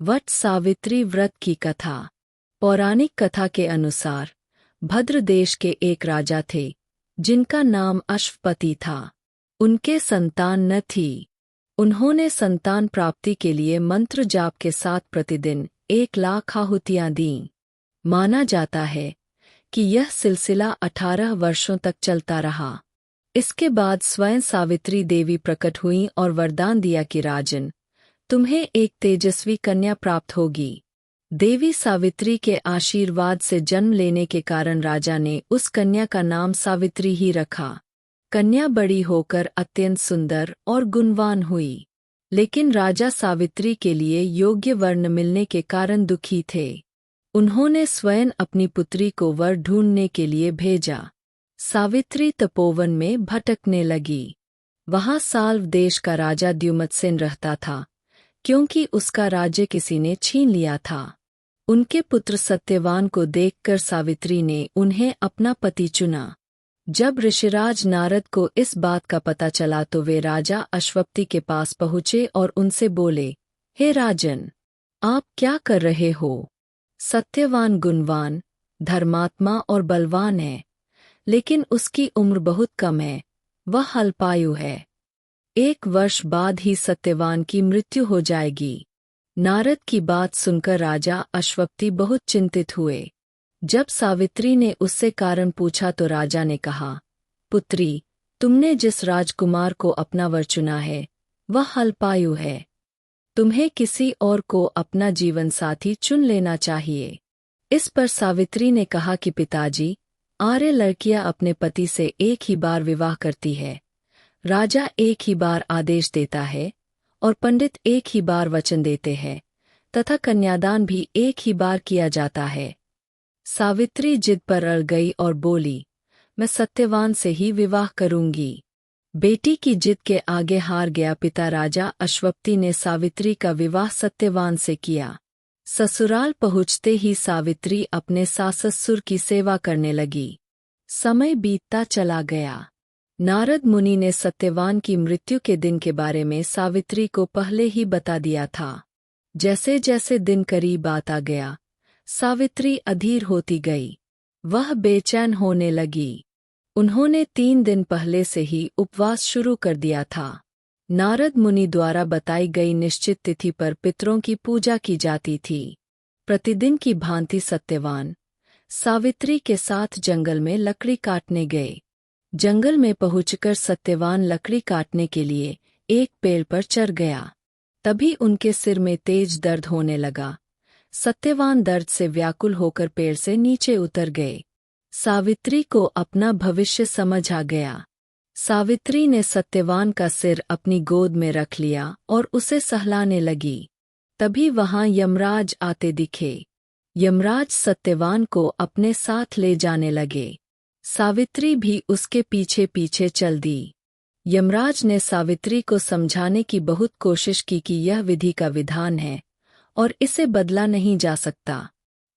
वट सावित्री व्रत की कथा। पौराणिक कथा के अनुसार भद्र देश के एक राजा थे जिनका नाम अश्वपति था। उनके संतान न थी। उन्होंने संतान प्राप्ति के लिए मंत्र जाप के साथ प्रतिदिन 1,00,000 आहुतियां दीं। माना जाता है कि यह सिलसिला 18 वर्षों तक चलता रहा। इसके बाद स्वयं सावित्री देवी प्रकट हुईं और वरदान दिया कि राजन, तुम्हें एक तेजस्वी कन्या प्राप्त होगी। देवी सावित्री के आशीर्वाद से जन्म लेने के कारण राजा ने उस कन्या का नाम सावित्री ही रखा। कन्या बड़ी होकर अत्यंत सुंदर और गुणवान हुई, लेकिन राजा सावित्री के लिए योग्य वर्ण मिलने के कारण दुखी थे। उन्होंने स्वयं अपनी पुत्री को वर ढूंढने के लिए भेजा। सावित्री तपोवन में भटकने लगी। वहां साल्व देश का राजा द्युमत्सेन रहता था, क्योंकि उसका राज्य किसी ने छीन लिया था। उनके पुत्र सत्यवान को देखकर सावित्री ने उन्हें अपना पति चुना। जब ऋषिराज नारद को इस बात का पता चला तो वे राजा अश्वपति के पास पहुँचे और उनसे बोले, हे राजन, आप क्या कर रहे हो? सत्यवान गुणवान, धर्मात्मा और बलवान है, लेकिन उसकी उम्र बहुत कम है, वह अल्पायु है। 1 वर्ष बाद ही सत्यवान की मृत्यु हो जाएगी। नारद की बात सुनकर राजा अश्वपति बहुत चिंतित हुए। जब सावित्री ने उससे कारण पूछा तो राजा ने कहा, पुत्री, तुमने जिस राजकुमार को अपना वर चुना है वह अल्पायु है। तुम्हें किसी और को अपना जीवन साथी चुन लेना चाहिए। इस पर सावित्री ने कहा कि पिताजी, आर्य लड़कियां अपने पति से एक ही बार विवाह करती है। राजा एक ही बार आदेश देता है और पंडित एक ही बार वचन देते हैं तथा कन्यादान भी एक ही बार किया जाता है। सावित्री जिद पर अड़ गई और बोली, मैं सत्यवान से ही विवाह करूंगी। बेटी की जिद के आगे हार गया पिता राजा अश्वपति ने सावित्री का विवाह सत्यवान से किया। ससुराल पहुँचते ही सावित्री अपने सास ससुर की सेवा करने लगी। समय बीतता चला गया। नारद मुनि ने सत्यवान की मृत्यु के दिन के बारे में सावित्री को पहले ही बता दिया था। जैसे जैसे दिन करीब आता गया, सावित्री अधीर होती गई। वह बेचैन होने लगी। उन्होंने 3 दिन पहले से ही उपवास शुरू कर दिया था। नारद मुनि द्वारा बताई गई निश्चित तिथि पर पितरों की पूजा की जाती थी। प्रतिदिन की भांति सत्यवान सावित्री के साथ जंगल में लकड़ी काटने गए। जंगल में पहुंचकर सत्यवान लकड़ी काटने के लिए एक पेड़ पर चढ़ गया। तभी उनके सिर में तेज दर्द होने लगा। सत्यवान दर्द से व्याकुल होकर पेड़ से नीचे उतर गए। सावित्री को अपना भविष्य समझ आ गया। सावित्री ने सत्यवान का सिर अपनी गोद में रख लिया और उसे सहलाने लगी। तभी वहां यमराज आते दिखे। यमराज सत्यवान को अपने साथ ले जाने लगे। सावित्री भी उसके पीछे पीछे चल दी। यमराज ने सावित्री को समझाने की बहुत कोशिश की कि यह विधि का विधान है और इसे बदला नहीं जा सकता,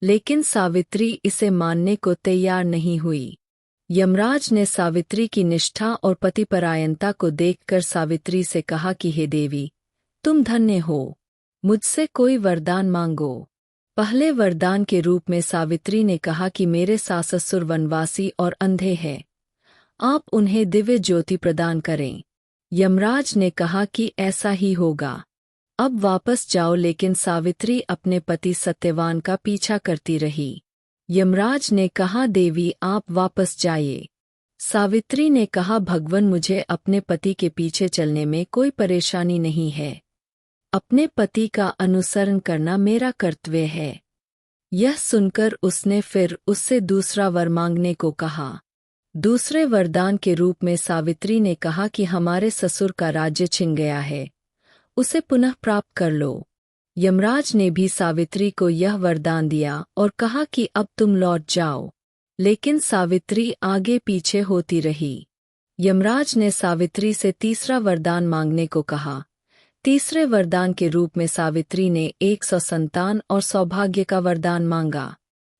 लेकिन सावित्री इसे मानने को तैयार नहीं हुई। यमराज ने सावित्री की निष्ठा और पतिपरायणता को देखकर सावित्री से कहा कि हे देवी, तुम धन्य हो, मुझसे कोई वरदान मांगो। पहले वरदान के रूप में सावित्री ने कहा कि मेरे सास ससुर वनवासी और अंधे हैं, आप उन्हें दिव्य ज्योति प्रदान करें। यमराज ने कहा कि ऐसा ही होगा, अब वापस जाओ, लेकिन सावित्री अपने पति सत्यवान का पीछा करती रही। यमराज ने कहा, देवी आप वापस जाइए। सावित्री ने कहा, भगवान, मुझे अपने पति के पीछे चलने में कोई परेशानी नहीं है। अपने पति का अनुसरण करना मेरा कर्तव्य है। यह सुनकर उसने फिर उससे दूसरा वर मांगने को कहा। दूसरे वरदान के रूप में सावित्री ने कहा कि हमारे ससुर का राज्य छिन गया है, उसे पुनः प्राप्त कर लो। यमराज ने भी सावित्री को यह वरदान दिया और कहा कि अब तुम लौट जाओ, लेकिन सावित्री आगे पीछे होती रही। यमराज ने सावित्री से तीसरा वरदान मांगने को कहा। तीसरे वरदान के रूप में सावित्री ने 100 संतान और सौभाग्य का वरदान मांगा।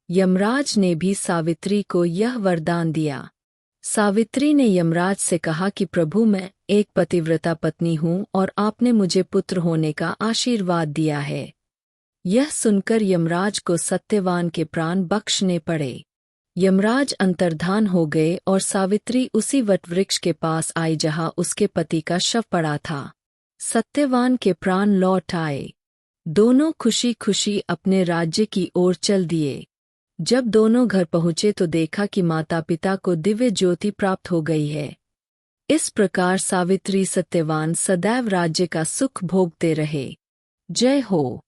यमराज ने भी सावित्री को यह वरदान दिया। सावित्री ने यमराज से कहा कि प्रभु, मैं एक पतिव्रता पत्नी हूँ और आपने मुझे पुत्र होने का आशीर्वाद दिया है। यह सुनकर यमराज को सत्यवान के प्राण बख्शने पड़े। यमराज अंतर्धान हो गए और सावित्री उसी वटवृक्ष के पास आई जहाँ उसके पति का शव पड़ा था। सत्यवान के प्राण लौट आए। दोनों खुशी खुशी अपने राज्य की ओर चल दिए। जब दोनों घर पहुँचे तो देखा कि माता पिता को दिव्य ज्योति प्राप्त हो गई है। इस प्रकार सावित्री सत्यवान सदैव राज्य का सुख भोगते रहे। जय हो।